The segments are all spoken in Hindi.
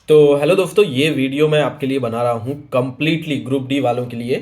तो हेलो दोस्तों, ये वीडियो मैं आपके लिए बना रहा हूँ कम्प्लीटली ग्रुप डी वालों के लिए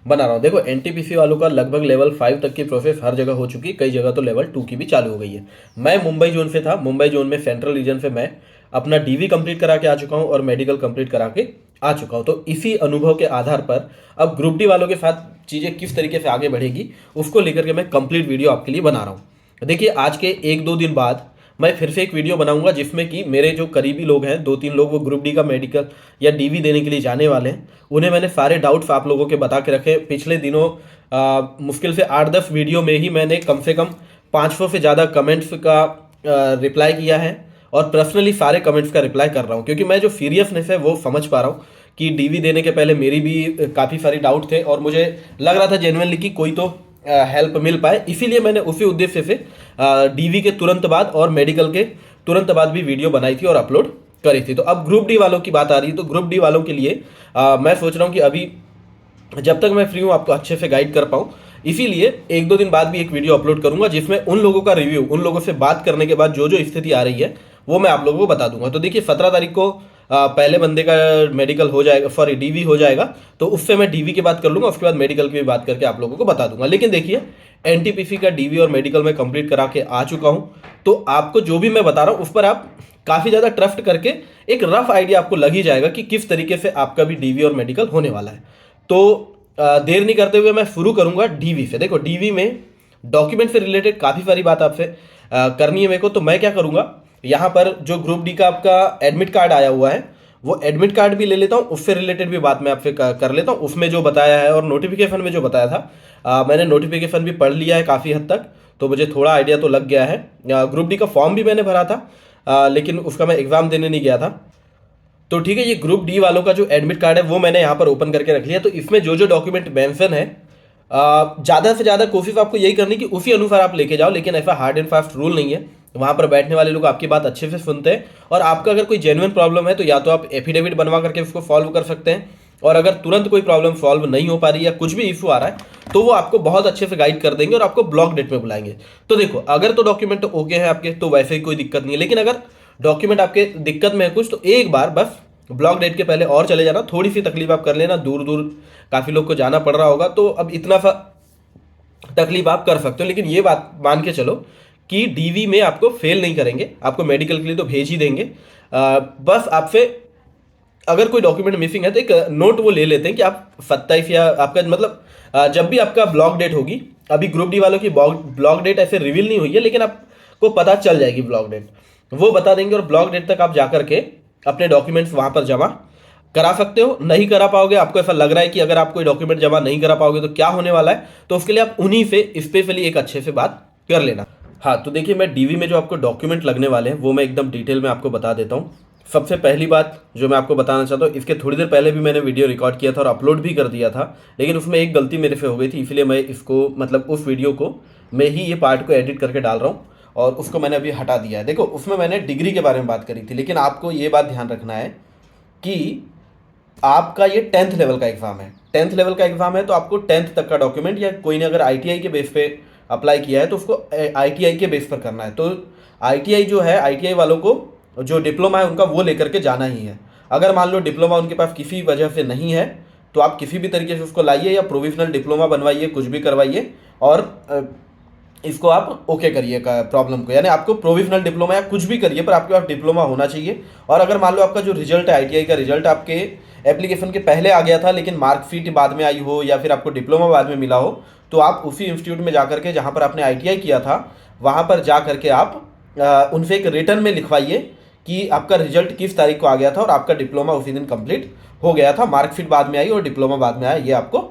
बना रहा हूँ। देखो, एनटीपीसी वालों का लगभग लेवल 5 तक की प्रोसेस हर जगह हो चुकी है, कई जगह तो लेवल 2 की भी चालू हो गई है। मैं मुंबई जोन से था, मुंबई जोन में सेंट्रल रीजन से मैं अपना डीवी कंप्लीट करा के आ चुका हूँ और मेडिकल कंप्लीट करा के आ चुका हूँ। तो इसी अनुभव के आधार पर अब ग्रुप डी वालों के साथ चीज़ें किस तरीके से आगे बढ़ेगी उसको लेकर के मैं कंप्लीट वीडियो आपके लिए बना रहा हूँ। देखिए, आज के 1-2 दिन बाद मैं फिर से एक वीडियो बनाऊंगा जिसमें कि मेरे जो करीबी लोग हैं, 2-3 लोग, वो ग्रुप डी का मेडिकल या डीवी देने के लिए जाने वाले हैं। उन्हें मैंने सारे डाउट्स आप लोगों के बता के रखे। पिछले दिनों मुश्किल से 8-10 वीडियो में ही मैंने कम से कम 500 से ज़्यादा कमेंट्स का रिप्लाई किया है और पर्सनली सारे कमेंट्स का रिप्लाई कर रहा हूँ, क्योंकि मैं जो सीरियसनेस है वो समझ पा रहा हूँ कि डीवी देने के पहले मेरी भी काफ़ी सारी डाउट थे और मुझे लग रहा था जेन्युइनली कि कोई तो हेल्प मिल पाए। इसीलिए मैंने उसी उद्देश्य से डीवी के तुरंत बाद और मेडिकल के तुरंत बाद भी वीडियो बनाई थी और अपलोड करी थी। तो अब ग्रुप डी वालों की बात आ रही है, तो ग्रुप डी वालों के लिए मैं सोच रहा हूँ कि अभी जब तक मैं फ्री हूँ आपको अच्छे से गाइड कर पाऊँ, इसीलिए 1-2 दिन बाद भी एक वीडियो अपलोड करूंगा जिसमें उन लोगों का रिव्यू, उन लोगों से बात करने के बाद जो जो स्थिति आ रही है वो मैं आप लोगों को बता दूंगा। तो देखिए, 17 तारीख को पहले बंदे का मेडिकल हो जाएगा, सॉरी डीवी हो जाएगा, तो उससे मैं डीवी की बात कर लूंगा, उसके बाद मेडिकल की भी बात करके आप लोगों को बता दूंगा। लेकिन देखिए, एनटीपीसी का डीवी और मेडिकल में कंप्लीट करा के आ चुका हूं, तो आपको जो भी मैं बता रहा हूं उस पर आप काफ़ी ज़्यादा ट्रस्ट करके एक रफ आइडिया आपको लग ही जाएगा कि किस तरीके से आपका भी डीवी और मेडिकल होने वाला है। तो देर नहीं करते हुए मैं शुरू करूंगा डीवी से। देखो, डीवी में डॉक्यूमेंट से रिलेटेड काफ़ी सारी बात आपसे करनी है मेरे को। तो मैं क्या करूंगा, यहाँ पर जो ग्रुप डी का आपका एडमिट कार्ड आया हुआ है वो एडमिट कार्ड भी ले लेता हूँ, उससे रिलेटेड भी बात मैं आपसे कर लेता हूँ। उसमें जो बताया है और नोटिफिकेशन में जो बताया था, मैंने नोटिफिकेशन भी पढ़ लिया है काफ़ी हद तक, तो मुझे थोड़ा आइडिया तो लग गया है। ग्रुप डी का फॉर्म भी मैंने भरा था, लेकिन उसका मैं एग्ज़ाम देने नहीं गया था। तो ठीक है, ये ग्रुप डी वालों का जो एडमिट कार्ड है वो मैंने यहाँ पर ओपन करके रख लिया। तो इसमें जो जो डॉक्यूमेंट मेंशन है, ज़्यादा से ज़्यादा कोशिश आपको यही करनी कि उसी अनुसार आप लेके जाओ, लेकिन ऐसा हार्ड एंड फास्ट रूल नहीं है। वहाँ पर बैठने वाले लोग आपकी बात अच्छे से सुनते हैं और आपका अगर कोई जेन्युइन प्रॉब्लम है तो या तो आप एफिडेविट बनवा करके उसको सॉल्व कर सकते हैं, और अगर तुरंत कोई प्रॉब्लम सॉल्व नहीं हो पा रही है या कुछ भी इशू आ रहा है तो वो आपको बहुत अच्छे से गाइड कर देंगे और आपको ब्लॉक डेट में बुलाएंगे। तो देखो, अगर तो डॉक्यूमेंट ओके है आपके तो वैसे ही कोई दिक्कत नहीं है, लेकिन अगर डॉक्यूमेंट आपके दिक्कत में है कुछ, तो एक बार बस ब्लॉक डेट के पहले और चले जाना। थोड़ी सी तकलीफ आप कर लेना, दूर दूर काफ़ी लोग को जाना पड़ रहा होगा, तो अब इतना सा तकलीफ आप कर सकते हो। लेकिन ये बात मान के चलो कि डीवी में आपको फेल नहीं करेंगे, आपको मेडिकल के लिए तो भेज ही देंगे। बस आपसे अगर कोई डॉक्यूमेंट मिसिंग है तो एक नोट वो ले लेते हैं कि आप 27 या आपका मतलब जब भी आपका ब्लॉक डेट होगी, अभी ग्रुप डी वालों की ब्लॉक डेट ऐसे रिवील नहीं हुई है, लेकिन आपको पता चल जाएगी ब्लॉक डेट, वो बता देंगे और ब्लॉक डेट तक आप जाकर के अपने डॉक्यूमेंट्स वहां पर जमा करा सकते हो। नहीं करा पाओगे, आपको ऐसा लग रहा है कि अगर आप कोई डॉक्यूमेंट जमा नहीं करा पाओगे तो क्या होने वाला है, तो उसके लिए आप उन्हीं से स्पेशली एक अच्छे से बात कर लेना। हाँ, तो देखिए, मैं डीवी में जो आपको डॉक्यूमेंट लगने वाले हैं वो मैं एकदम डिटेल में आपको बता देता हूँ। सबसे पहली बात जो मैं आपको बताना चाहता हूँ, इसके थोड़ी देर पहले भी मैंने वीडियो रिकॉर्ड किया था और अपलोड भी कर दिया था, लेकिन उसमें एक गलती मेरे से हो गई थी, इसलिए मैं इसको मतलब उस वीडियो को मैं ही ये पार्ट को एडिट करके डाल रहा हूँ और उसको मैंने अभी हटा दिया है। देखो, उसमें मैंने डिग्री के बारे में बात करी थी, लेकिन आपको ये बात ध्यान रखना है कि आपका ये 10th लेवल का एग्ज़ाम है। 10th लेवल का एग्ज़ाम है तो आपको 10th तक का डॉक्यूमेंट, या कोई ने अगर आईटीआई के बेस पे अप्लाई किया है तो उसको आईटीआई के बेस पर करना है। तो आईटीआई जो है, आईटीआई वालों को जो डिप्लोमा है उनका वो लेकर के जाना ही है। अगर मान लो डिप्लोमा उनके पास किसी वजह से नहीं है तो आप किसी भी तरीके से उसको लाइए या प्रोविजनल डिप्लोमा बनवाइए, कुछ भी करवाइए और इसको आप ओके करिए प्रॉब्लम को। यानी आपको प्रोविजनल डिप्लोमा या कुछ भी करिए पर आपके पास डिप्लोमा होना चाहिए। और अगर मान लो आपका जो रिजल्ट है, आईटीआई का रिजल्ट आपके एप्लीकेशन के पहले आ गया था लेकिन मार्कशीट बाद में आई हो या फिर आपको डिप्लोमा बाद में मिला हो, तो आप उसी इंस्टीट्यूट में जाकर के जहाँ पर आपने आईटीआई किया था वहाँ पर जा करके आप उनसे एक रिटर्न में लिखवाइए कि आपका रिजल्ट किस तारीख को आ गया था और आपका डिप्लोमा उसी दिन कंप्लीट हो गया था, मार्कशीट बाद में आई और डिप्लोमा बाद में आया। ये आपको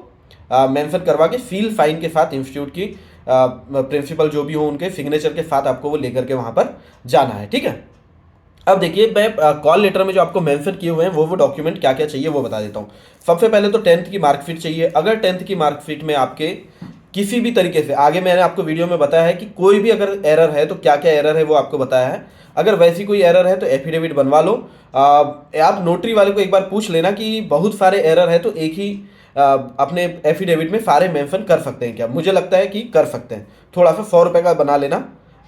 मेंशन करवा के सील साइन के साथ इंस्टीट्यूट की प्रिंसिपल जो भी हो उनके सिग्नेचर के साथ आपको वो लेकर के वहाँ पर जाना है। ठीक है, अब देखिए, मैं कॉल लेटर में जो आपको मेंशन किए हुए हैं वो डॉक्यूमेंट क्या क्या चाहिए वो बता देता हूँ। सबसे पहले तो 10th की मार्कशीट चाहिए। अगर 10th की मार्कशीट में आपके किसी भी तरीके से, आगे मैंने आपको वीडियो में बताया है कि कोई भी अगर एरर है तो क्या क्या एरर है वो आपको बताया है। अगर वैसी कोई एरर है तो एफिडेविट बनवा लो। आप नोटरी वाले को एक बार पूछ लेना कि बहुत सारे एरर है तो एक ही अपने एफिडेविट में सारे मेंशन कर सकते हैं क्या। मुझे लगता है कि कर सकते हैं। थोड़ा सा 100 रुपये का बना लेना,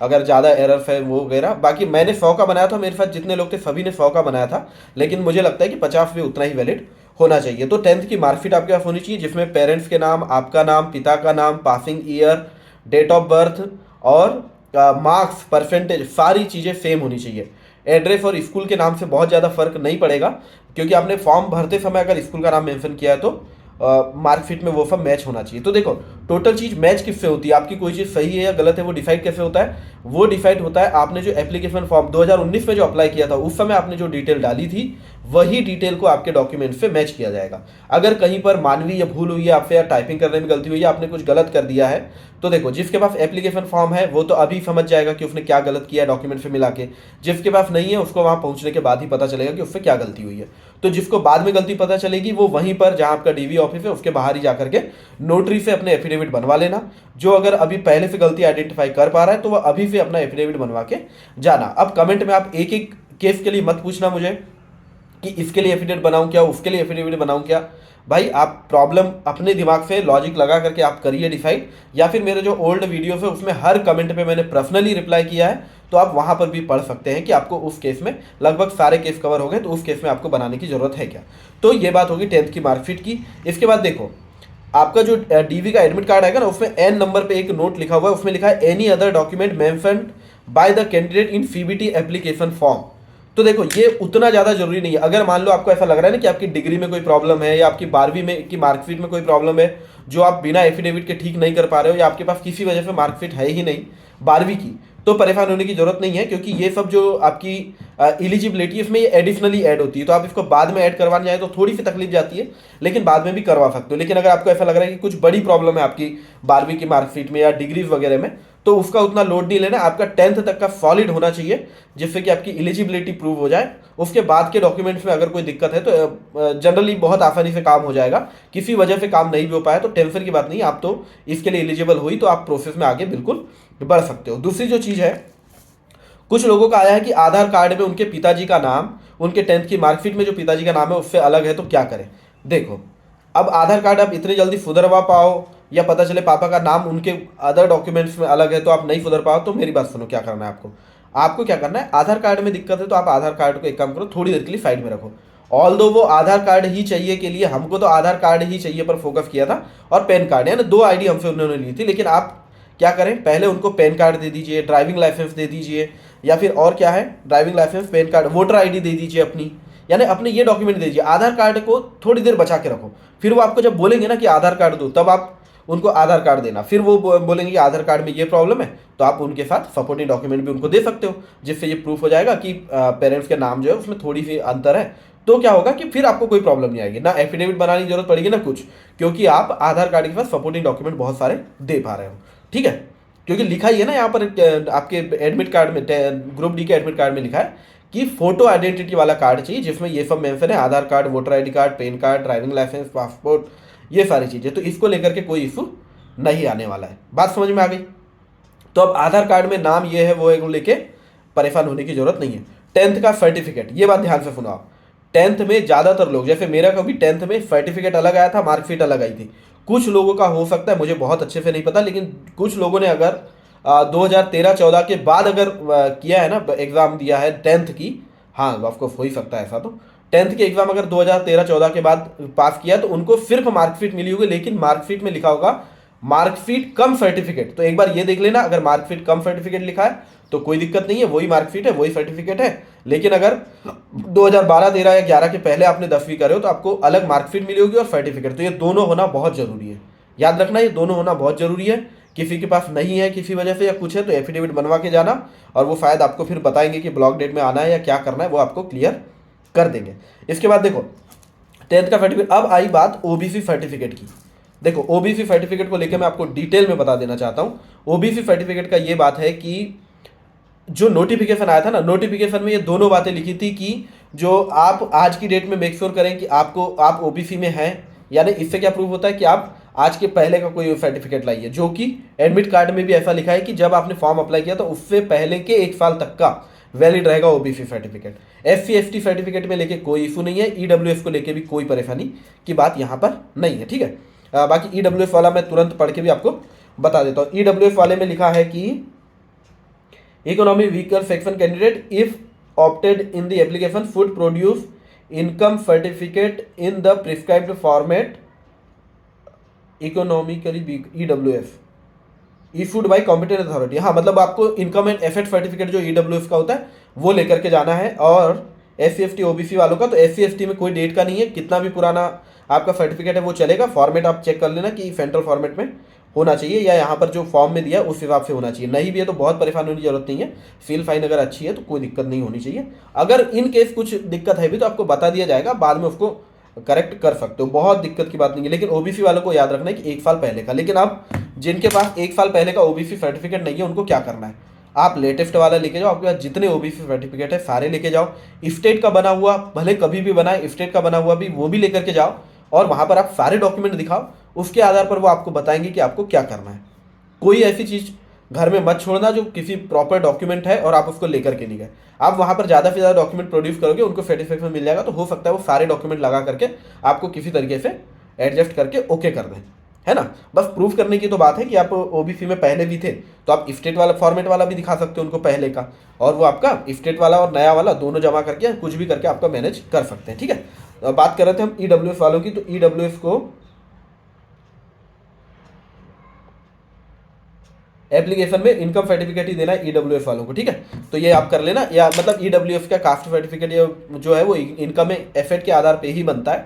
अगर ज़्यादा एरर है वो वगैरह। बाकी मैंने 100 का बनाया था, मेरे साथ जितने लोग थे सभी ने 100 का बनाया था, लेकिन मुझे लगता है कि 50 भी उतना ही वैलिड होना चाहिए। तो 10th की मार्कशीट आपके पास होनी चाहिए, जिसमें पेरेंट्स के नाम, आपका नाम, पिता का नाम, passing year, date of birth और मार्क्स, परसेंटेज, सारी चीज़ें सेम होनी चाहिए। एड्रेस और स्कूल के नाम से बहुत ज़्यादा फर्क नहीं पड़ेगा, क्योंकि आपने फॉर्म भरते समय अगर स्कूल का नाम मेंशन किया है तो मार्कशीट में वो सब मैच होना चाहिए। तो देखो टोटल चीज़ मैच किससे होती है, आपकी कोई चीज़ सही है या गलत है वो डिसाइड कैसे होता है, वो डिसाइड होता है आपने जो एप्लीकेशन फॉर्म 2019 में जो अप्लाई किया था उस समय आपने जो डिटेल डाली थी वही डिटेल को आपके डॉक्यूमेंट से मैच किया जाएगा। अगर कहीं पर मानवीय या भूल हुई है आपसे, या टाइपिंग करने में गलती हुई है, आपने कुछ गलत कर दिया है, तो देखो जिसके पास एप्लीकेशन फॉर्म है वो तो अभी समझ जाएगा कि उसने क्या गलत किया है डॉक्यूमेंट से मिला के। जिसके पास नहीं है उसको वहाँ पहुँचने के बाद ही पता चलेगा कि उससे क्या गलती हुई है। तो जिसको बाद में गलती पता चलेगी वो वहीं पर जहाँ आपका डीवी ऑफिस है उसके बाहर ही जाकर के नोटरी से अपने एफिडेविट बनवा लेना। जो अगर अभी पहले से गलती आइडेंटिफाई कर पा रहा है तो वह अभी से अपना एफिडेविट बनवा के जाना। अब कमेंट में आप एक एक केस के लिए मत पूछना मुझे कि इसके लिए एफिडेविट बनाऊं क्या, उसके लिए एफिडेविट बनाऊं क्या। भाई आप प्रॉब्लम अपने दिमाग से लॉजिक लगा करके आप करिए डिसाइड, या फिर मेरे जो ओल्ड वीडियोस है उसमें हर कमेंट पे मैंने पर्सनली रिप्लाई किया है, तो आप वहां पर भी पढ़ सकते हैं कि आपको उस केस में लगभग सारे केस कवर हो गए, तो उस केस में आपको बनाने की जरूरत है क्या। तो ये बात होगी 10th की मार्कशीट की। इसके बाद देखो आपका जो डीवी का एडमिट कार्ड आएगा ना उसमें एन नंबर पे एक नोट लिखा हुआ है, उसमें लिखा है any other document mentioned by the candidate in CBT application form. तो देखो ये उतना ज़्यादा जरूरी नहीं है। अगर मान लो आपको ऐसा लग रहा है ना कि आपकी डिग्री में कोई प्रॉब्लम है या आपकी 12वीं में की मार्कशीट में कोई प्रॉब्लम है जो आप बिना एफिडेविट के ठीक नहीं कर पा रहे हो, या आपके पास किसी वजह से मार्कशीट है ही नहीं 12वीं की, तो परेशान होने की जरूरत नहीं है, क्योंकि ये सब जो आपकी एलिजिबिलिटी इसमें ये एडिशनली ऐड होती है। तो आप इसको बाद में ऐड करवाने जाए तो थोड़ी सी तकलीफ जाती है, लेकिन बाद में भी करवा सकते हो। लेकिन अगर आपको ऐसा लग रहा है कि कुछ बड़ी प्रॉब्लम है आपकी 12वीं की मार्कशीट में या डिग्रीज वगैरह में, तो उसका उतना लोड नहीं लेना। आपका 10th तक का सॉलिड होना चाहिए जिससे कि आपकी एलिजिबिलिटी प्रूव हो जाए। उसके बाद के डॉक्यूमेंट्स में अगर कोई दिक्कत है तो जनरली बहुत आसानी से काम हो जाएगा। किसी वजह से काम नहीं भी हो पाया तो टेंशन की बात नहीं, आप तो इसके लिए एलिजिबल हुई तो आप प्रोसेस में आगे बिल्कुल बढ़ सकते हो। दूसरी जो चीज़ है, कुछ लोगों का आया है कि आधार कार्ड में उनके पिताजी का नाम उनके 10th की मार्कशीट में जो पिताजी का नाम है उससे अलग है, तो क्या करें। देखो अब आधार कार्ड आप इतनी जल्दी सुधरवा पाओ या पता चले पापा का नाम उनके अदर डॉक्यूमेंट्स में अलग है तो आप नहीं सुधर पाओ, तो मेरी बात सुनो क्या करना है आपको। आपको क्या करना है, आधार कार्ड में दिक्कत है तो आप आधार कार्ड को एक काम करो, थोड़ी देर के लिए साइड में रखो। ऑल दो वो आधार कार्ड ही चाहिए के लिए, हमको तो आधार कार्ड ही चाहिए पर फोकस किया था, और पैन कार्ड यानी 2 आईडी हमसे उन्होंने ली थी। लेकिन आप क्या करें, पहले उनको पैन कार्ड दे दीजिए, ड्राइविंग लाइसेंस दे दीजिए, या फिर और क्या है, driving licence, PAN card, voter ID दे दीजिए अपनी, यानी अपने ये डॉक्यूमेंट दे दीजिए। आधार कार्ड को थोड़ी देर बचा के रखो, फिर वो आपको जब बोलेंगे ना कि आधार कार्ड दो, तब आप उनको आधार कार्ड देना। फिर वो बोलेंगे कि आधार कार्ड में ये प्रॉब्लम है, तो आप उनके साथ सपोर्टिंग डॉक्यूमेंट भी उनको दे सकते हो, जिससे ये प्रूफ हो जाएगा कि पेरेंट्स के नाम जो है उसमें थोड़ी सी अंतर है। तो क्या होगा कि फिर आपको कोई प्रॉब्लम नहीं आएगी, ना एफिडेविट बनाने की जरूरत पड़ेगी ना कुछ, क्योंकि आप आधार कार्ड के साथ सपोर्टिंग डॉक्यूमेंट बहुत सारे दे पा रहे हो। ठीक है, क्योंकि लिखा ही है ना यहाँ पर आपके एडमिट कार्ड में, ग्रुप डी के एडमिट कार्ड में लिखा है कि फोटो आइडेंटिटी वाला कार्ड चाहिए जिसमें ये सब मेंशन है, Aadhaar card, voter ID card, PAN card, driving licence, passport, ये सारी चीज़ें। तो इसको लेकर के कोई इशू नहीं आने वाला है। बात समझ में आ गई। तो अब आधार कार्ड में नाम ये है वो है, लेके परेशान होने की जरूरत नहीं है। 10th का सर्टिफिकेट, ये बात ध्यान से सुनो आप। 10th में ज़्यादातर लोग, जैसे मेरा कभी 10th में सर्टिफिकेट अलग आया था, मार्कशीट अलग आई थी। कुछ लोगों का हो सकता है, मुझे बहुत अच्छे से नहीं पता, लेकिन कुछ लोगों ने अगर 2013-14 के बाद अगर किया है ना, एग्ज़ाम दिया है 10th की, हाँ ऑफकोर्स हो ही सकता है ऐसा, तो 10th के एग्ज़ाम अगर 2013-14 के बाद पास किया तो उनको सिर्फ मार्कशीट मिली होगी, लेकिन मार्कशीट में लिखा होगा मार्कशीट कम सर्टिफिकेट। तो एक बार ये देख लेना, अगर मार्कशीट कम सर्टिफिकेट लिखा है तो कोई दिक्कत नहीं है, वही मार्कशीट है, वही सर्टिफिकेट है। लेकिन अगर 2012, 13 या 11 के पहले आपने 10वीं करे हो तो आपको अलग मार्कशीट मिली होगी और सर्टिफिकेट। तो ये दोनों होना बहुत जरूरी है, याद रखना, ये दोनों होना बहुत जरूरी है। किसी के पास नहीं है किसी वजह से या कुछ है तो एफिडेविट बनवा के जाना, और वो शायद आपको फिर बताएंगे कि ब्लॉक डेट में आना है या क्या करना है, वो आपको क्लियर कर देंगे। इसके बाद देखो 10th का सर्टिफिकेट। अब आई बात ओबीसी सर्टिफिकेट की। देखो ओबीसी सर्टिफिकेट को लेकर मैं आपको डिटेल में बता देना चाहता हूँ। ओबीसी सर्टिफिकेट का ये बात है कि जो नोटिफिकेशन आया था ना, नोटिफिकेशन में ये दोनों बातें लिखी थी कि जो आप आज की डेट में मेक श्योर करें कि आप ओबीसी में हैं, यानी इससे क्या प्रूव होता है कि आप आज के पहले का कोई सर्टिफिकेट लाइए, जो कि एडमिट कार्ड में भी ऐसा लिखा है कि जब आपने फॉर्म अप्लाई किया तो उससे पहले के 1 साल तक का वैलिड रहेगा ओबीसी सर्टिफिकेट। SC/ST सर्टिफिकेट में लेके कोई इशू नहीं है, EWS को लेके भी कोई परेशानी की बात यहाँ पर नहीं है। ठीक है, बाकी EWS वाला मैं तुरंत पढ़ के भी आपको बता देता हूँ। EWS वाले में लिखा है कि economy weaker section candidate if opted in the application should produce income certificate in the prescribed format economically EWF issued by competent authority. हाँ, मतलब आपको इनकम एंड एसेट सर्टिफिकेट जो EWF का होता है वो लेकर के जाना है। और SC/ST OBC वालों का तो SC/ST में कोई डेट का नहीं है, कितना भी पुराना आपका सर्टिफिकेट है वो चलेगा। फॉर्मेट आप चेक कर लेना कि सेंट्रल फॉर्मेट में होना चाहिए या यहाँ पर जो फॉर्म में दिया उस हिसाब से होना चाहिए। नहीं भी है तो बहुत परेशान होने की जरूरत नहीं है, सील फाइन अगर अच्छी है तो कोई दिक्कत नहीं होनी चाहिए। अगर इन केस कुछ दिक्कत है भी तो आपको बता दिया जाएगा, बाद में उसको करेक्ट कर सकते हो, बहुत दिक्कत की बात नहीं है। लेकिन OBC वालों को याद रखना है कि 1 साल पहले का। लेकिन आप जिनके पास 1 साल पहले का OBC सर्टिफिकेट नहीं है उनको क्या करना है, आप लेटेस्ट वाला लेके जाओ। आपके पास जितने OBC सर्टिफिकेट है सारे लेके जाओ। स्टेट का बना हुआ भले कभी भी बनाए, स्टेट का बना हुआ भी वो भी लेकर के जाओ और वहाँ पर आप सारे डॉक्यूमेंट दिखाओ। उसके आधार पर वो आपको बताएंगे कि आपको क्या करना है। कोई ऐसी चीज़ घर में मत छोड़ना जो किसी प्रॉपर डॉक्यूमेंट है और आप उसको लेकर के नहीं गए। आप वहाँ पर ज़्यादा से ज़्यादा डॉक्यूमेंट प्रोड्यूस करोगे, उनको सेटिस्फेक्शन मिल जाएगा, तो हो सकता है वो सारे डॉक्यूमेंट लगा करके आपको किसी तरीके से एडजस्ट करके ओके कर दें, है ना। बस प्रूफ करने की तो बात है कि आप OBC में पहले भी थे तो आप स्टेट वाला फॉर्मेट वाला भी दिखा सकते हो उनको पहले का, और वो आपका स्टेट वाला और नया वाला दोनों जमा करके कुछ भी करके आपका मैनेज कर सकते हैं, ठीक है। अब बात कर रहे थे हम EWF वालों की, तो EWF को एप्लीकेशन में इनकम सर्टिफिकेट ही देना है EWF वालों को, ठीक है। तो ये आप कर लेना, या मतलब EWF का कास्ट सर्टिफिकेट जो है वो इनकम एसेट के आधार पे ही बनता है।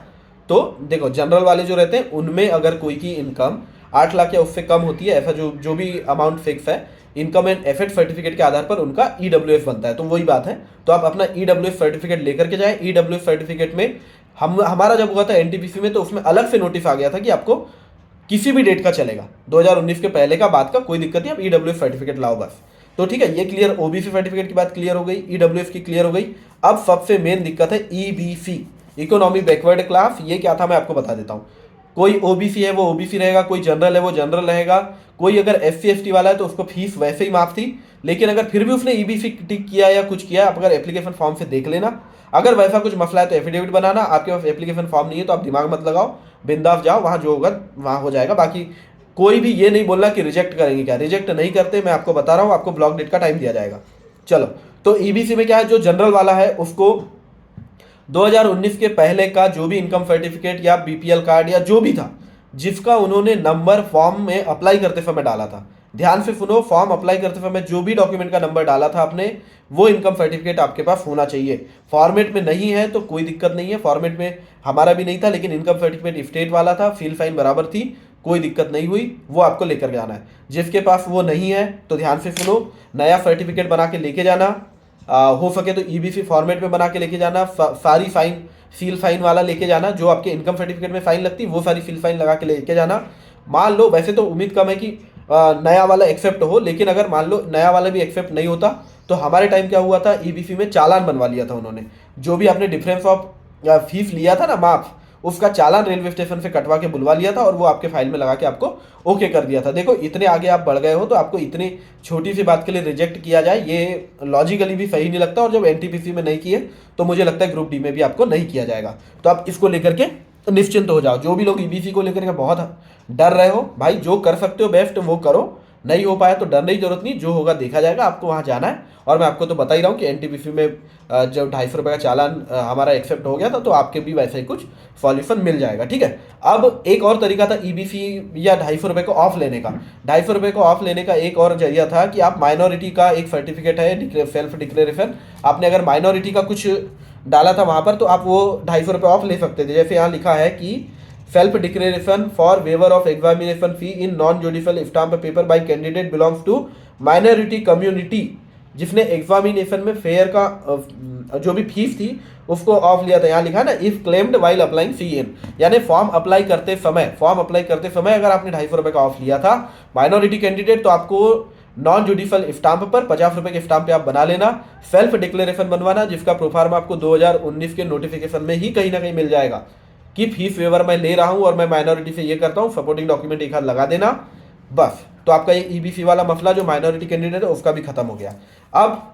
तो देखो जनरल वाले जो रहते हैं उनमें अगर कोई की इनकम 8 लाख या उससे कम होती है, ऐसा जो भी अमाउंट फिक्स है, इनकम एंड एसेट सर्टिफिकेट के आधार पर उनका EWF बनता है। तो वही बात है, तो आप अपना EWF सर्टिफिकेट लेकर के जाएं। EWF सर्टिफिकेट में हमारा जब हुआ था NTPC में तो उसमें अलग से नोटिस आ गया था कि आपको किसी भी डेट का चलेगा, 2019 के पहले का बाद का कोई दिक्कत नहीं, आप EWF सर्टिफिकेट लाओ बस। तो ठीक है, ये क्लियर, OBC सर्टिफिकेट की बात क्लियर हो गई, EWF की क्लियर हो गई। अब सबसे मेन दिक्कत है EBC, इकोनॉमी बैकवर्ड क्लास। ये क्या था मैं आपको बता देता हूँ। कोई OBC है वो OBC रहेगा, कोई जनरल है वो जनरल रहेगा, कोई अगर SC/ST वाला है तो उसको फीस वैसे ही माफ थी। लेकिन अगर फिर भी उसने EBC टिक किया या कुछ किया, आप अगर एप्लीकेशन फॉर्म से देख लेना। अगर वैसा कुछ मसला है तो एफिडेविट बनाना। आपके पास एप्लीकेशन फॉर्म नहीं है तो आप दिमाग मत लगाओ, बिंदास जाओ, वहाँ जो होगा वहाँ हो जाएगा। बाकी कोई भी ये नहीं बोलना कि रिजेक्ट करेंगे, क्या रिजेक्ट नहीं करते, मैं आपको बता रहा हूँ, आपको ब्लॉक डेट का टाइम दिया जाएगा। चलो, तो EBC में क्या है, जो जनरल वाला है उसको 2019 के पहले का जो भी इनकम सर्टिफिकेट या BPL कार्ड या जो भी था जिसका उन्होंने नंबर फॉर्म में अप्लाई करते समय डाला था, ध्यान से सुनो, फॉर्म अप्लाई करते समय जो भी डॉक्यूमेंट का नंबर डाला था आपने, वो इनकम सर्टिफिकेट आपके पास होना चाहिए। फॉर्मेट में नहीं है तो कोई दिक्कत नहीं है, फॉर्मेट में हमारा भी नहीं था, लेकिन इनकम सर्टिफिकेट स्टेट वाला था, सील फाइन बराबर थी, कोई दिक्कत नहीं हुई, वो आपको लेकर जाना है। जिसके पास वो नहीं है तो ध्यान से सुनो, नया सर्टिफिकेट बना के लेके जाना, हो सके तो EBC फॉर्मेट में बना के लेके जाना, सारी फाइन सील फाइन वाला लेके जाना, जो आपके इनकम सर्टिफिकेट में फाइन लगती है वो सारी सील फाइन लगा के लेके जाना। मान लो वैसे तो उम्मीद कम है कि नया वाला एक्सेप्ट हो, लेकिन अगर मान लो नया वाला भी एक्सेप्ट नहीं होता तो हमारे टाइम क्या हुआ था, EBC में चालान बनवा लिया था उन्होंने, जो भी आपने डिफरेंस ऑफ फीस लिया था ना, माफ, उसका चालान रेलवे स्टेशन से कटवा के बुलवा लिया था और वो आपके फाइल में लगा के आपको ओके कर दिया था। देखो इतने आगे आप बढ़ गए हो तो आपको इतनी छोटी सी बात के लिए रिजेक्ट किया जाए, ये लॉजिकली भी सही नहीं लगता। और जब NTPC में नहीं किए तो मुझे लगता है ग्रुप D में भी आपको नहीं किया जाएगा। तो आप इसको लेकर के निश्चिंत हो जाओ। जो भी लोग EBC को लेकर के बहुत डर रहे हो, भाई जो कर सकते हो बेस्ट वो करो, नहीं हो पाया तो डरने की जरूरत नहीं, जो होगा देखा जाएगा। आपको वहाँ जाना है, और मैं आपको तो बता ही रहा हूँ कि NTPC में जब 250 रुपये का चालान हमारा एक्सेप्ट हो गया था तो आपके भी वैसे ही कुछ सॉल्यूशन मिल जाएगा, ठीक है। अब एक और तरीका था EBC या 250 रुपये को ऑफ लेने का। 250 रुपये को ऑफ लेने का एक और जरिया था कि आप माइनॉरिटी का एक सर्टिफिकेट है, सेल्फ डिक्लेरेशन, आपने अगर माइनॉरिटी का कुछ डाला था वहाँ पर तो आप वो 250 रुपये ऑफ ले सकते थे। जैसे यहाँ लिखा है कि self declaration for waiver of examination fee in non judicial stamp paper by candidate belongs to minority community, जिसने एग्जामिनेशन में फेयर का जो भी फीस थी उसको ऑफ लिया था। यहाँ लिखा है ना, if claimed while applying CN, यानी फॉर्म अप्लाई करते समय अगर आपने 250 रुपये का ऑफ लिया था माइनॉरिटी कैंडिडेट, तो आपको नॉन जुडिशियल स्टाम्प पर 50 रुपये के स्टाम्प पे आप बना लेना, सेल्फ डिक्लेरेशन बनवाना, जिसका प्रोफार्मा आपको 2019 के नोटिफिकेशन में ही कहीं ना कहीं मिल जाएगा कि फीस वेवर मैं ले रहा हूँ और मैं माइनॉरिटी से ये करता हूँ, सपोर्टिंग डॉक्यूमेंट एक हाथ लगा देना, बस। तो आपका ये EBC वाला मसला जो माइनॉरिटी कैंडिडेट है उसका भी खत्म हो गया। अब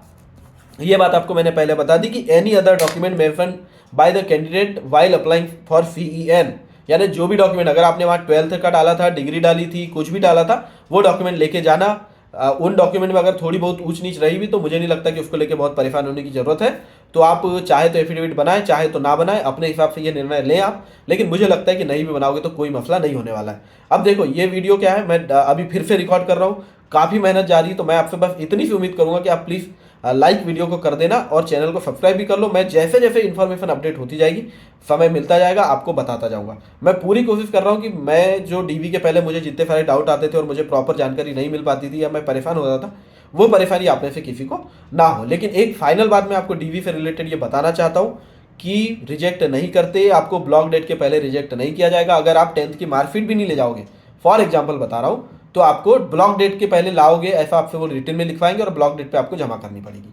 ये बात आपको मैंने पहले बता दी कि any other document mention by the candidate while applying for CEN, यानी जो भी डॉक्यूमेंट अगर आपने वहाँ 12th का डाला था, डिग्री डाली थी, कुछ भी डाला था, वो डॉक्यूमेंट लेके जाना। उन डॉक्यूमेंट में अगर थोड़ी बहुत ऊंच नीच रही भी तो मुझे नहीं लगता कि उसको लेकर बहुत परेशान होने की जरूरत है। तो आप चाहे तो एफिडेविट बनाएं, चाहे तो ना बनाएं, अपने हिसाब से ये निर्णय लें आप। लेकिन मुझे लगता है कि नहीं भी बनाओगे तो कोई मसला नहीं होने वाला है। अब देखो ये वीडियो क्या है, मैं अभी फिर से रिकॉर्ड कर रहा हूँ, काफ़ी मेहनत जा रही है, तो मैं आपसे बस इतनी सी उम्मीद करूंगा कि आप प्लीज़ लाइक वीडियो को कर देना और चैनल को सब्सक्राइब भी कर लो। मैं जैसे जैसे इन्फॉर्मेशन अपडेट होती जाएगी, समय मिलता जाएगा, आपको बताता जाऊंगा। मैं पूरी कोशिश कर रहा हूँ कि मैं जो डीवी के पहले मुझे जितने सारे डाउट आते थे और मुझे प्रॉपर जानकारी नहीं मिल पाती थी या मैं परेशान हो जाता था, वो परेशानी आप में से किसी को ना हो। लेकिन एक फाइनल बात मैं आपको डीवी से रिलेटेड ये बताना चाहता हूँ कि रिजेक्ट नहीं करते, आपको ब्लॉक डेट के पहले रिजेक्ट नहीं किया जाएगा। अगर आप 10th की मार्कशीट भी नहीं ले जाओगे, फॉर एग्जाम्पल बता रहा हूँ, तो आपको ब्लॉक डेट के पहले लाओगे ऐसा आपसे वो रिटर्न में लिखवाएंगे और ब्लॉक डेट पे आपको जमा करनी पड़ेगी।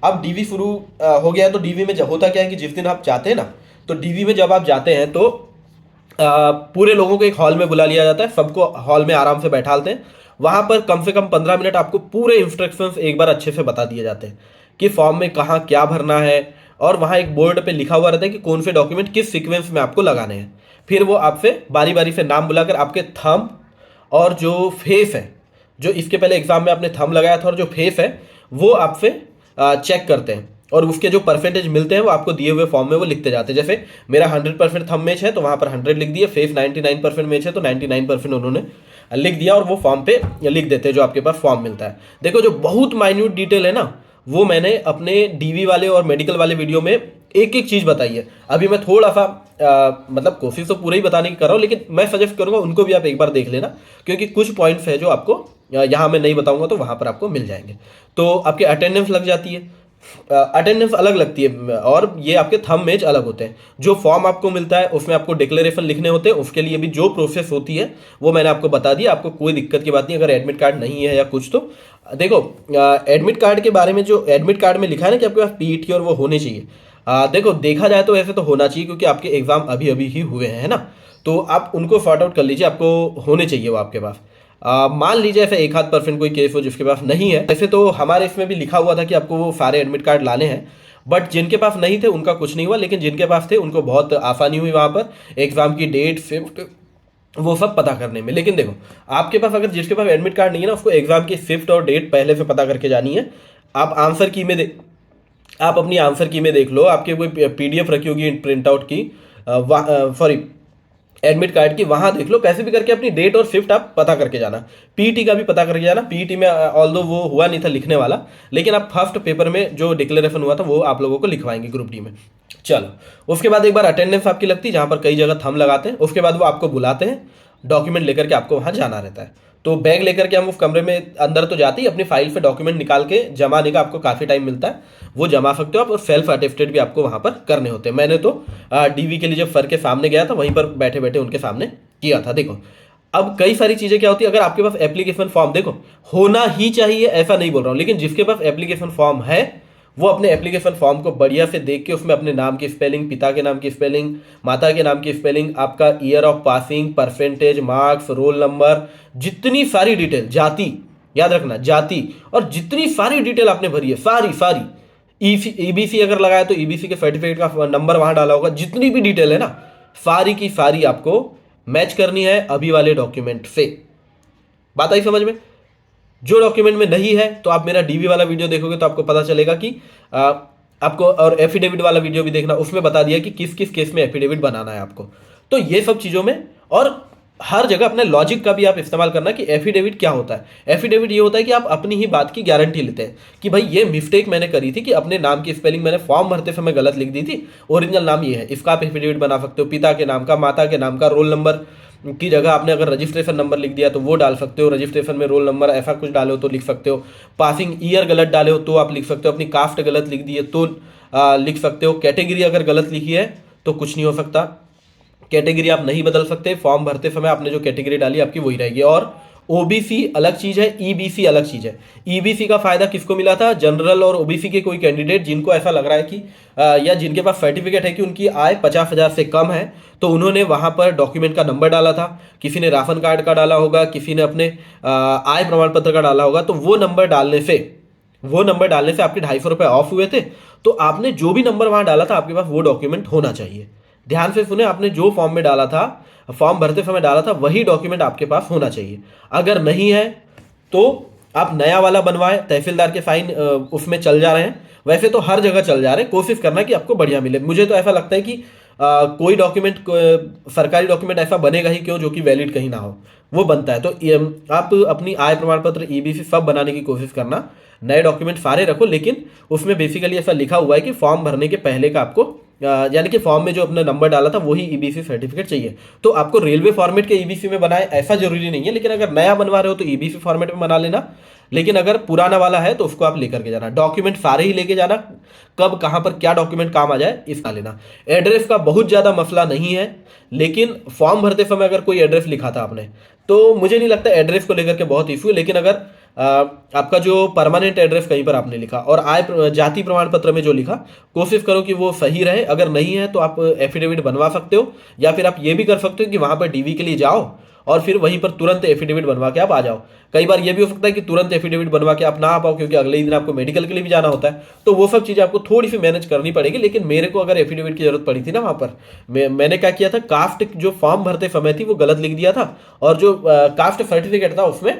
अब डीवी शुरू हो गया है, तो डीवी में जब होता क्या है कि जिस दिन आप चाहते हैं ना, तो डीवी में जब आप जाते हैं तो पूरे लोगों को एक हॉल में बुला लिया जाता है, सबको हॉल में आराम से बैठालते हैं। वहां पर कम से कम 15 मिनट आपको पूरे इंस्ट्रक्शंस एक बार अच्छे से बता दिए जाते हैं कि फॉर्म में कहाँ क्या भरना है, और वहाँ एक बोर्ड पे लिखा हुआ रहता है कि कौन से डॉक्यूमेंट किस सीक्वेंस में आपको लगाने हैं। फिर वो आपसे बारी बारी से नाम बुलाकर आपके थंब और जो फेस है, जो इसके पहले एग्जाम में आपने थंब लगाया था, और जो फेस है वो आपसे चेक करते हैं, और उसके जो परसेंटेज मिलते हैं वो आपको दिए हुए फॉर्म में वो लिखते जाते हैं। जैसे मेरा 100% थंब मैच है तो वहाँ पर 100 लिख दिए, फेस 99% मैच है तो 99% उन्होंने लिख दिया, और वो फॉर्म पे लिख देते हैं जो आपके पास फॉर्म मिलता है। देखो जो बहुत माइन्यूट डिटेल है ना, वो मैंने अपने डीवी वाले और मेडिकल वाले वीडियो में एक एक चीज़ बताई है। अभी मैं थोड़ा सा मतलब कोशिश तो पूरा ही बताने की कर रहा हूँ, लेकिन मैं सजेस्ट करूँगा उनको भी आप एक बार देख लेना, क्योंकि कुछ पॉइंट्स है जो आपको यहाँ मैं नहीं बताऊंगा तो वहाँ पर आपको मिल जाएंगे। तो आपके अटेंडेंस लग जाती है, अटेंडेंस अलग लगती है, और ये आपके थंब मेज अलग होते हैं। जो फॉर्म आपको मिलता है उसमें आपको डिक्लेरेशन लिखने होते हैं, उसके लिए भी जो प्रोसेस होती है वो मैंने आपको बता दिया। आपको कोई दिक्कत की बात नहीं, अगर एडमिट कार्ड नहीं है या कुछ, तो देखो एडमिट कार्ड के बारे में जो एडमिट कार्ड में लिखा है ना कि आपके पास पीईटी और वो होने चाहिए, देखो देखा जाए तो ऐसे तो होना चाहिए, क्योंकि आपके एग्जाम अभी अभी ही हुए हैं, है ना। तो आप उनको सॉर्ट आउट कर लीजिए, आपको होने चाहिए वो आपके पास। मान लीजिए ऐसे 1-8% कोई केस हो जिसके पास नहीं है, ऐसे तो हमारे इसमें भी लिखा हुआ था कि आपको वो सारे एडमिट कार्ड लाने हैं, बट जिनके पास नहीं थे उनका कुछ नहीं हुआ, लेकिन जिनके पास थे उनको बहुत आसानी हुई वहाँ पर एग्जाम की डेट शिफ्ट वो सब पता करने में। लेकिन देखो आपके पास अगर जिसके पास एडमिट कार्ड नहीं है ना, उसको एग्जाम की शिफ्ट और डेट पहले से पता करके जानी है। आप आंसर की में आप अपनी आंसर की में देख लो, आपके कोई पीडीएफ रखी होगी प्रिंट आउट की, सॉरी एडमिट कार्ड की, वहां देख लो, कैसे भी करके अपनी डेट और शिफ्ट आप पता करके जाना। पीटी का भी पता करके जाना। पीटी में ऑल्दो वो हुआ नहीं था लिखने वाला, लेकिन आप फर्स्ट पेपर में जो डिक्लेरेशन हुआ था वो आप लोगों को लिखवाएंगे ग्रुप डी में। चलो उसके बाद एक बार अटेंडेंस आपकी लगती है, जहां पर कई जगह थंब लगाते हैं। उसके बाद वो आपको बुलाते हैं, डॉक्यूमेंट लेकर के आपको वहां जाना रहता है। तो बैग लेकर के हम उस कमरे में अंदर तो जाते ही अपनी फाइल से डॉक्यूमेंट निकाल के जमाने का आपको काफ़ी टाइम मिलता है, वो जमा सकते हो आप, और सेल्फ अटेस्टेड भी आपको वहाँ पर करने होते हैं। मैंने तो डीवी के लिए जब सर के सामने गया था वहीं पर बैठे बैठे उनके सामने किया था। देखो अब कई सारी चीज़ें क्या होती है, अगर आपके पास एप्लीकेशन फॉर्म देखो होना ही चाहिए ऐसा नहीं बोल रहा हूँ, लेकिन जिसके पास एप्लीकेशन फॉर्म है वो अपने एप्लीकेशन फॉर्म को बढ़िया से देख के उसमें अपने नाम की स्पेलिंग, पिता के नाम की स्पेलिंग, माता के नाम की स्पेलिंग, आपका year of passing, percentage, marks, roll number, जितनी सारी डिटेल, जाति, याद रखना जाति, और जितनी सारी डिटेल आपने भरी है सारी सारी, ईबीसी अगर लगाया तो ईबीसी के सर्टिफिकेट का नंबर वहां डाला होगा, जितनी भी डिटेल है ना सारी की सारी आपको मैच करनी है अभी वाले डॉक्यूमेंट से। बात आई समझ में? जो डॉक्यूमेंट में नहीं है तो आप मेरा डीवी वाला वीडियो देखोगे तो आपको पता चलेगा कि आपको, और एफिडेविट वाला वीडियो भी देखना, उसमें बता दिया कि किस किस केस में एफिडेविट बनाना है आपको। तो ये सब चीज़ों में, और हर जगह अपने लॉजिक का भी आप इस्तेमाल करना कि एफिडेविट क्या होता है। एफिडेविट ये होता है कि आप अपनी ही बात की गारंटी लेते हैं कि भाई ये मिस्टेक मैंने करी थी कि अपने नाम की स्पेलिंग मैंने फॉर्म भरते समय गलत लिख दी थी, ओरिजिनल नाम ये है, इसका आप एफिडेविट बना सकते हो। पिता के नाम का, माता के नाम का, रोल नंबर की जगह आपने अगर रजिस्ट्रेशन नंबर लिख दिया तो वो डाल सकते हो, रजिस्ट्रेशन में रोल नंबर ऐसा कुछ डाले हो तो लिख सकते हो, पासिंग ईयर गलत डाले हो तो आप लिख सकते हो, अपनी कास्ट गलत लिख दी है तो लिख सकते हो, कैटेगरी अगर गलत लिखी है तो कुछ नहीं हो सकता, कैटेगरी आप नहीं बदल सकते, फॉर्म भरते समय आपने जो कैटेगरी डाली आपकी वही रहेगी। और ओबीसी अलग चीज है, ईबीसी अलग चीज है। ईबीसी का फायदा किसको मिला था? जनरल और ओबीसी के कोई कैंडिडेट जिनको ऐसा लग रहा है कि या जिनके पास सर्टिफिकेट है कि उनकी आय 50,000 से कम है, तो उन्होंने वहां पर डॉक्यूमेंट का नंबर डाला था, किसी ने राशन कार्ड का डाला होगा, किसी ने अपने आय प्रमाण पत्र का डाला होगा, तो वो नंबर डालने से आपके 250 रुपये ऑफ हुए थे। तो आपने जो भी नंबर वहां डाला था आपके पास वो डॉक्यूमेंट होना चाहिए। ध्यान से सुने, आपने जो फॉर्म में डाला था, फॉर्म भरते समय डाला था, वही डॉक्यूमेंट आपके पास होना चाहिए। अगर नहीं है तो आप नया वाला बनवाएं, तहसीलदार के फाइन उसमें चल जा रहे हैं, वैसे तो हर जगह चल जा रहे हैं। कोशिश करना कि आपको बढ़िया मिले। मुझे तो ऐसा लगता है कि कोई डॉक्यूमेंट, सरकारी डॉक्यूमेंट ऐसा बनेगा ही क्यों जो कि वैलिड कहीं ना हो, वो बनता है। तो आप अपनी आय प्रमाण पत्र, ईबीसी सब बनाने की कोशिश करना। नए डॉक्यूमेंट सारे रखो, लेकिन उसमें बेसिकली ऐसा लिखा हुआ है कि फॉर्म भरने के पहले का आपको यानी कि फॉर्म में जो अपना नंबर डाला था वही ईबीसी सर्टिफिकेट चाहिए। तो आपको रेलवे फॉर्मेट के ईबीसी में बनाए ऐसा जरूरी नहीं है, लेकिन अगर नया बनवा रहे हो तो ईबीसी फॉर्मेट में बना लेना। लेकिन अगर पुराना वाला है तो उसको आप लेकर के जाना। डॉक्यूमेंट सारे ही लेके जाना, कब कहाँ पर क्या डॉक्यूमेंट काम आ जाए इसका लेना। एड्रेस का बहुत ज़्यादा मसला नहीं है, लेकिन फॉर्म भरते समय अगर कोई एड्रेस लिखा था आपने, तो मुझे नहीं लगता एड्रेस को लेकर के बहुत इशू है। लेकिन अगर आपका जो परमानेंट एड्रेस कहीं पर आपने लिखा और जाति प्रमाण पत्र में जो लिखा, कोशिश करो कि वो सही रहे। अगर नहीं है तो आप एफिडेविट बनवा सकते हो, या फिर आप ये भी कर सकते हो कि वहाँ पर डीवी के लिए जाओ और फिर वहीं पर तुरंत एफिडेविट बनवा के आप आ जाओ। कई बार ये भी हो सकता है कि तुरंत एफिडेविट बनवा के आप ना आ पाओ, क्योंकि अगले ही दिन आपको मेडिकल के लिए भी जाना होता है। तो वो सब चीज़ें आपको थोड़ी सी मैनेज करनी पड़ेगी। लेकिन मेरे को अगर एफिडेविट की जरूरत पड़ी थी ना, वहाँ पर मैंने क्या किया था, कास्ट जो फॉर्म भरते समय थी वो गलत लिख दिया था, और जो कास्ट सर्टिफिकेट था उसमें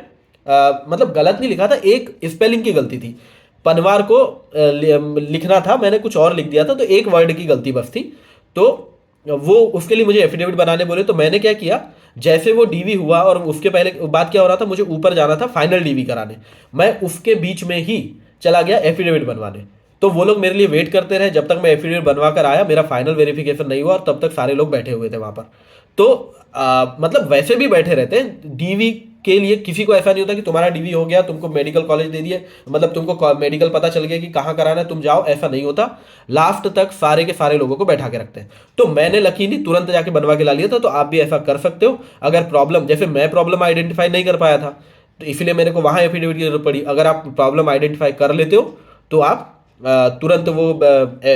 मतलब गलत नहीं लिखा था, एक स्पेलिंग की गलती थी। पनवार को लिखना था, मैंने कुछ और लिख दिया था, तो एक वर्ड की गलती बस थी। तो वो उसके लिए मुझे एफिडेविट बनाने बोले, तो मैंने क्या किया, जैसे वो डीवी हुआ और उसके पहले बात क्या हो रहा था, मुझे ऊपर जाना था फाइनल डीवी कराने, मैं उसके बीच में ही चला गया एफिडेविट बनवाने। तो वो लोग मेरे लिए वेट करते रहे जब तक मैं एफिडेविट बनवा कर आया, मेरा फाइनल वेरिफिकेशन नहीं हुआ, और तब तक सारे लोग बैठे हुए थे वहाँ पर। तो मतलब वैसे भी बैठे रहते हैं डीवी के लिए। किसी को ऐसा नहीं होता कि तुम्हारा डीवी हो गया, तुमको मेडिकल कॉलेज दे दिए, मतलब तुमको मेडिकल पता चल गया कि कहाँ कराना है, तुम जाओ, ऐसा नहीं होता। लास्ट तक सारे के सारे लोगों को बैठा के रखते हैं। तो मैंने लकीली तुरंत जाके बनवा के ला लिया था। तो आप भी ऐसा कर सकते हो। अगर प्रॉब्लम, जैसे मैं प्रॉब्लम आइडेंटिफाई नहीं कर पाया था, तो इसलिए मेरे को वहाँ एफिडेविट की जरूरत पड़ी। अगर आप प्रॉब्लम आइडेंटिफाई कर लेते हो तो आप तुरंत वो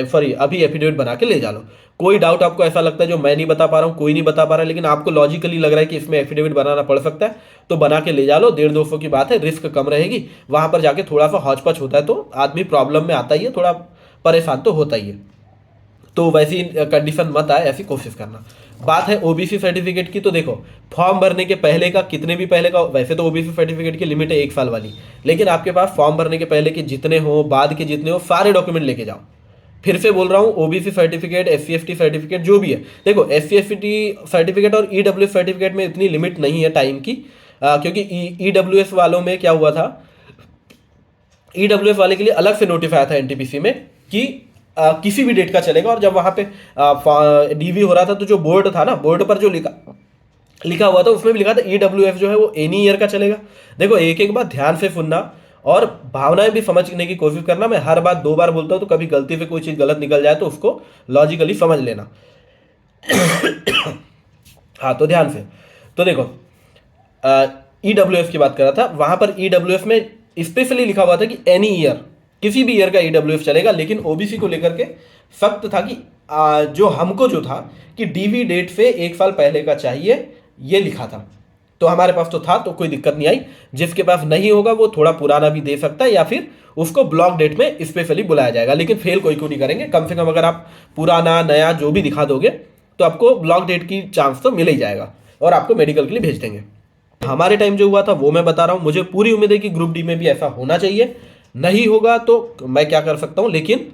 सॉरी अभी एफिडेविट बना के ले जा लो। कोई डाउट आपको ऐसा लगता है जो मैं नहीं बता पा रहा हूँ, कोई नहीं बता पा रहा है, लेकिन आपको लॉजिकली लग रहा है कि इसमें एफिडेविट बनाना पड़ सकता है, तो बना के ले जा लो। 150-200 की बात है, रिस्क कम रहेगी। वहां पर जाके थोड़ा सा हौच-पच होता है तो आदमी प्रॉब्लम में आता ही है, थोड़ा परेशान तो होता ही है। तो वैसी कंडीशन मत आए, ऐसी कोशिश करना। बात है ओबीसी सर्टिफिकेट की, तो देखो फॉर्म भरने के पहले का, कितने भी पहले का, वैसे तो ओबीसी सर्टिफिकेट की लिमिट है 1 साल वाली, लेकिन आपके पास फॉर्म भरने के पहले के जितने हो, बाद के जितने हो, सारे डॉक्यूमेंट लेके जाओ। फिर से बोल रहा हूँ, ओबीसी सर्टिफिकेट, SC/ST सर्टिफिकेट जो भी है, देखो SC/ST सर्टिफिकेट और EWS सर्टिफिकेट में इतनी लिमिट नहीं है टाइम की, क्योंकि EWS वालों में क्या हुआ था, EWS वाले के लिए अलग से नोटिफाई आया था एनटीपीसी में कि किसी भी डेट का चलेगा। और जब वहाँ पे डीवी हो रहा था, तो जो बोर्ड था ना, बोर्ड पर जो लिखा हुआ था उसमें भी लिखा था EWF जो है वो एनी ईयर का चलेगा। देखो एक एक बात ध्यान से सुनना और भावनाएं भी समझने की कोशिश करना। मैं हर बात 2 बार बोलता हूँ, तो कभी गलती से कोई चीज़ गलत निकल जाए तो उसको लॉजिकली समझ लेना। हाँ, तो ध्यान से। तो देखो EWF की बात कर रहा था, वहां पर EWF में स्पेशली लिखा हुआ था कि एनी ईयर, किसी भी ईयर का EWF चलेगा। लेकिन ओबीसी को लेकर के सख्त था कि जो हमको जो था कि डीवी डेट से 1 साल पहले का चाहिए, ये लिखा था। तो हमारे पास तो था, तो कोई दिक्कत नहीं आई। जिसके पास नहीं होगा वो थोड़ा पुराना भी दे सकता है, या फिर उसको ब्लॉक डेट में स्पेशली बुलाया जाएगा। लेकिन फेल कोई को नहीं करेंगे। कम से कम अगर आप पुराना नया जो भी दिखा दोगे तो आपको ब्लॉक डेट की चांस तो मिल ही जाएगा, और आपको मेडिकल के लिए भेज देंगे। हमारे टाइम जो हुआ था वो मैं बता रहा हूँ। मुझे पूरी उम्मीद है कि ग्रुप डी में भी ऐसा होना चाहिए। नहीं होगा तो मैं क्या कर सकता हूँ, लेकिन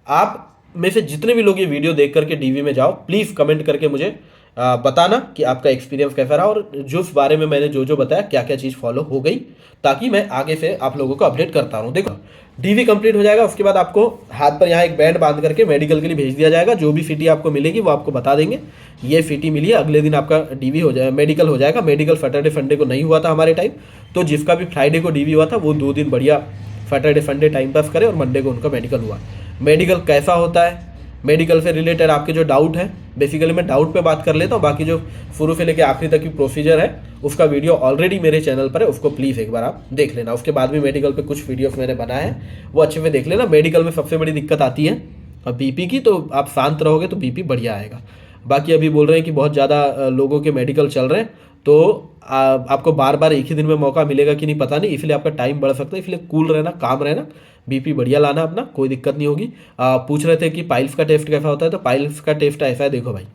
आप में से जितने भी लोग ये वीडियो देख करके डीवी में जाओ, प्लीज़ कमेंट करके मुझे बताना कि आपका एक्सपीरियंस कैसा रहा, और जो इस बारे में मैंने जो जो बताया क्या क्या चीज़ फॉलो हो गई, ताकि मैं आगे से आप लोगों को अपडेट करता रहूँ। देखो डीवी कंप्लीट हो जाएगा, उसके बाद आपको हाथ पर यहाँ एक बैंड बांध करके मेडिकल के लिए भेज दिया जाएगा। जो भी सिटी आपको मिलेगी वो आपको बता देंगे, ये सिटी मिली है, अगले दिन आपका डीवी हो जाए, मेडिकल हो जाएगा। मेडिकल सैटरडे संडे को नहीं हुआ था हमारे टाइम, तो जिसका भी फ्राइडे को डीवी हुआ था वो 2 दिन बढ़िया सैटरडे संडे टाइम पास करे, और मंडे को उनका मेडिकल हुआ। मेडिकल कैसा होता है, मेडिकल से रिलेटेड आपके जो डाउट है, बेसिकली मैं डाउट पे बात कर लेता हूँ। बाकी जो शुरू से लेकर आखिरी तक की प्रोसीजर है उसका वीडियो ऑलरेडी मेरे चैनल पर है, उसको प्लीज़ एक बार आप देख लेना। उसके बाद भी मेडिकल पे कुछ वीडियोस मैंने बनाए हैं, वो अच्छे से देख लेना। मेडिकल में सबसे बड़ी दिक्कत आती है बीपी की, तो आप शांत रहोगे तो बीपी बढ़िया आएगा। बाकी अभी बोल रहे हैं कि बहुत ज़्यादा लोगों के मेडिकल चल रहे हैं, तो आपको बार बार एक ही दिन में मौका मिलेगा कि नहीं पता नहीं, इसलिए आपका टाइम बढ़ सकता है। इसलिए कूल रहना, काम रहना, बीपी बढ़िया लाना अपना, कोई दिक्कत नहीं होगी। पूछ रहे थे कि पाइल्स का टेस्ट कैसा होता है, तो पाइल्स का टेस्ट ऐसा है, देखो भाई,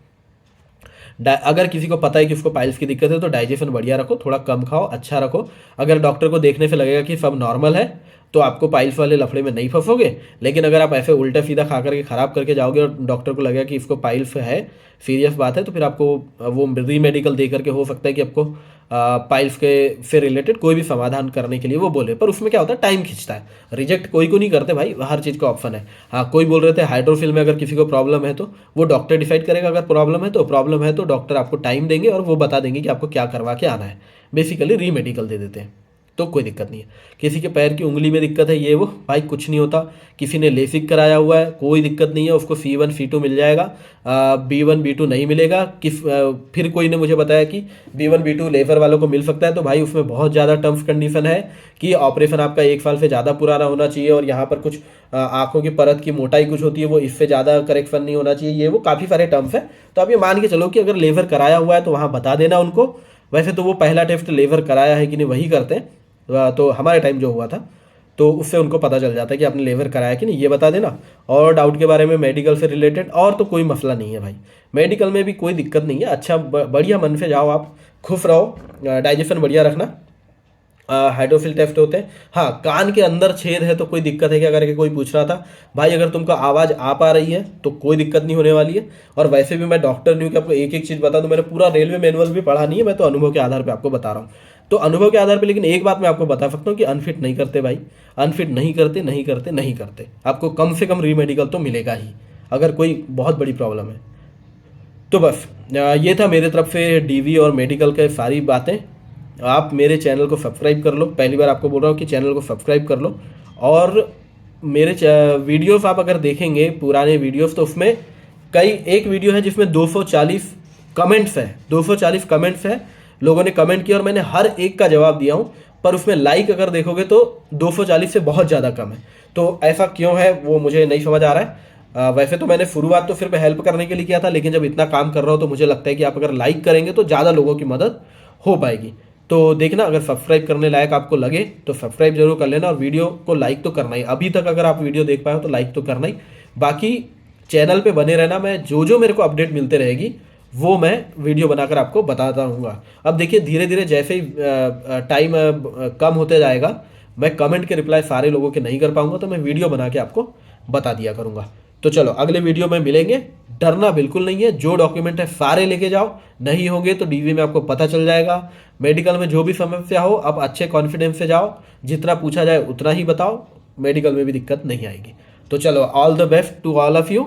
अगर किसी को पता है कि उसको पाइल्स की दिक्कत है तो डाइजेशन बढ़िया रखो, थोड़ा कम खाओ, अच्छा रखो। अगर डॉक्टर को देखने से लगेगा कि सब नॉर्मल है तो आपको पाइल्स वाले लफड़े में नहीं फंसोगे। लेकिन अगर आप ऐसे उल्टा सीधा खा करके ख़राब करके जाओगे और डॉक्टर को लगेगा कि इसको पाइल्स है, सीरियस बात है, तो फिर आपको वो री मेडिकल दे करके हो सकता है कि आपको पाइल्स के से रिलेटेड कोई भी समाधान करने के लिए वो बोले। पर उसमें क्या होता है, टाइम खींचता है। रिजेक्ट कोई को नहीं करते भाई, हर चीज़ का ऑप्शन है। हाँ, कोई बोल रहे थे हाइड्रोफिल में अगर किसी को प्रॉब्लम है तो वो डॉक्टर डिसाइड करेगा। अगर प्रॉब्लम है तो डॉक्टर आपको टाइम देंगे और वो बता देंगे कि आपको क्या करवा के आना है। बेसिकली री मेडिकल दे देते हैं, तो कोई दिक्कत नहीं है। किसी के पैर की उंगली में दिक्कत है, ये वो भाई कुछ नहीं होता। किसी ने लेसिक कराया हुआ है, कोई दिक्कत नहीं है, उसको C1 C2 मिल जाएगा, B1 B2 नहीं मिलेगा। फिर कोई ने मुझे बताया कि B1 B2 लेबर वालों को मिल सकता है, तो भाई उसमें बहुत ज़्यादा टर्म्स कंडीशन है कि ऑपरेशन आपका 1 साल से ज़्यादा पुराना होना चाहिए और यहाँ पर कुछ आँखों की परत की मोटाई कुछ होती है, वो इससे ज़्यादा करेक्शन नहीं होना चाहिए, ये वो काफ़ी सारे टर्म्स हैं। तो आप ये मान के चलो कि अगर लेबर कराया हुआ है तो वहाँ बता देना उनको। वैसे तो वो पहला टेस्ट लेबर कराया है कि नहीं वही करते हैं, तो हमारे टाइम जो हुआ था तो उससे उनको पता चल जाता है कि आपने लेबर कराया कि नहीं, ये बता देना। और डाउट के बारे में मेडिकल से रिलेटेड और तो कोई मसला नहीं है भाई, मेडिकल में भी कोई दिक्कत नहीं है। अच्छा बढ़िया मन से जाओ, आप खुश रहो, डाइजेशन बढ़िया रखना। हाइड्रोफिल टेस्ट होते हैं। हाँ, कान के अंदर छेद है तो कोई दिक्कत है क्या करके कोई पूछ रहा था। भाई अगर तुमको आवाज़ आ पा रही है तो कोई दिक्कत नहीं होने वाली है। और वैसे भी मैं डॉक्टर नहीं हूँ कि आपको एक एक चीज़ बता दूँ, मैंने पूरा रेलवे मैनुअल भी पढ़ा नहीं है, मैं तो अनुभव के आधार पर आपको बता रहा हूँ। तो अनुभव के आधार पर, लेकिन एक बात मैं आपको बता सकता हूँ कि अनफिट नहीं करते भाई, अनफिट नहीं करते नहीं करते नहीं करते। आपको कम से कम रीमेडिकल तो मिलेगा ही अगर कोई बहुत बड़ी प्रॉब्लम है। तो बस ये था मेरे तरफ से डीवी और मेडिकल के सारी बातें। आप मेरे चैनल को सब्सक्राइब कर लो, पहली बार आपको बोल रहा हूँ कि चैनल को सब्सक्राइब कर लो। और मेरे वीडियोस आप अगर देखेंगे पुराने वीडियोस तो उसमें एक वीडियो है जिसमें 240 कमेंट्स है, 240 कमेंट्स है, लोगों ने कमेंट किया और मैंने हर एक का जवाब दिया हूँ। पर उसमें लाइक अगर देखोगे तो 240 से बहुत ज़्यादा कम है। तो ऐसा क्यों है वो मुझे नहीं समझ आ रहा है। वैसे तो मैंने शुरुआत तो सिर्फ हेल्प करने के लिए किया था, लेकिन जब इतना काम कर रहा हो तो मुझे लगता है कि आप अगर लाइक करेंगे तो ज़्यादा लोगों की मदद हो पाएगी। तो देखना, अगर सब्सक्राइब करने लायक आपको लगे तो सब्सक्राइब जरूर कर लेना और वीडियो को लाइक तो करना ही। अभी तक अगर आप वीडियो देख पाए हो तो लाइक तो करना ही। बाकी चैनल पे बने रहना, मैं जो मेरे को अपडेट मिलते रहेगी वो मैं वीडियो बनाकर आपको बताता रहूँगा। अब देखिए धीरे धीरे जैसे ही टाइम कम होते जाएगा, मैं कमेंट के रिप्लाई सारे लोगों के नहीं कर पाऊंगा, तो मैं वीडियो बना के आपको बता दिया करूँगा। तो चलो अगले वीडियो में मिलेंगे। डरना बिल्कुल नहीं है, जो डॉक्यूमेंट है सारे लेके जाओ, नहीं होंगे तो डीवी में आपको पता चल जाएगा। मेडिकल में जो भी समस्या हो आप अच्छे कॉन्फिडेंस से जाओ, जितना पूछा जाए उतना ही बताओ, मेडिकल में भी दिक्कत नहीं आएगी। तो चलो, all the best to all of you.